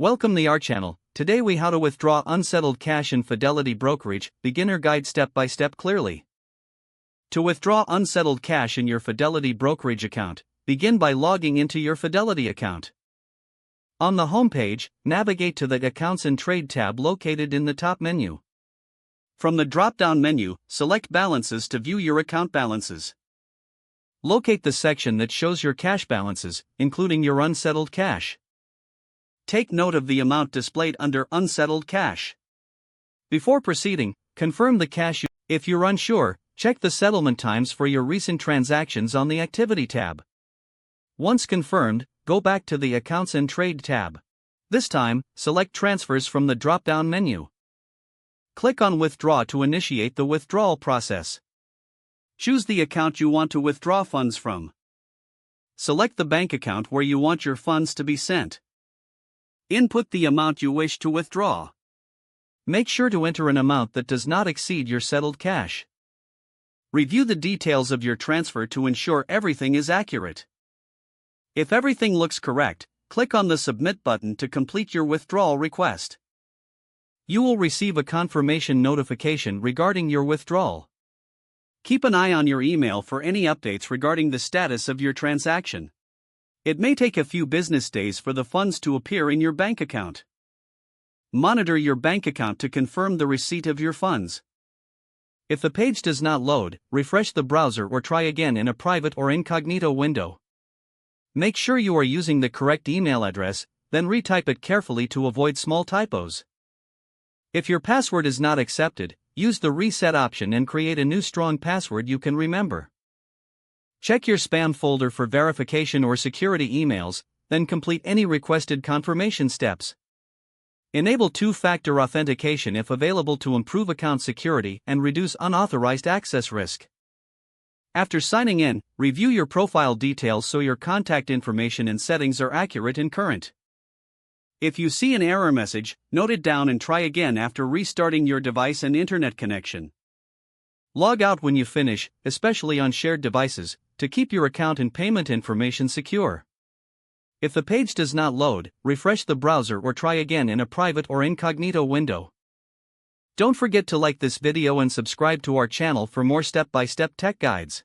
Welcome to our channel. Today we how to withdraw unsettled cash in Fidelity Brokerage, beginner guide step by step clearly. To withdraw unsettled cash in your Fidelity Brokerage account, begin by logging into your Fidelity account. On the home page, navigate to the Accounts and Trade tab located in the top menu. From the drop-down menu, select Balances to view your account balances. Locate the section that shows your cash balances, including your unsettled cash. Take note of the amount displayed under Unsettled Cash. Before proceeding, confirm the cash. If you're unsure, check the settlement times for your recent transactions on the Activity tab. Once confirmed, go back to the Accounts and Trade tab. This time, select Transfers from the drop-down menu. Click on Withdraw to initiate the withdrawal process. Choose the account you want to withdraw funds from. Select the bank account where you want your funds to be sent. Input the amount you wish to withdraw. Make sure to enter an amount that does not exceed your settled cash. Review the details of your transfer to ensure everything is accurate. If everything looks correct, click on the Submit button to complete your withdrawal request. You will receive a confirmation notification regarding your withdrawal. Keep an eye on your email for any updates regarding the status of your transaction. It may take a few business days for the funds to appear in your bank account. Monitor your bank account to confirm the receipt of your funds. If the page does not load, refresh the browser or try again in a private or incognito window. Make sure you are using the correct email address, then retype it carefully to avoid small typos. If your password is not accepted, use the reset option and create a new strong password you can remember. Check your spam folder for verification or security emails, then complete any requested confirmation steps. Enable two-factor authentication if available to improve account security and reduce unauthorized access risk. After signing in, review your profile details so your contact information and settings are accurate and current. If you see an error message, note it down and try again after restarting your device and internet connection. Log out when you finish, especially on shared devices, to keep your account and payment information secure. If the page does not load, refresh the browser or try again in a private or incognito window. Don't forget to like this video and subscribe to our channel for more step-by-step tech guides.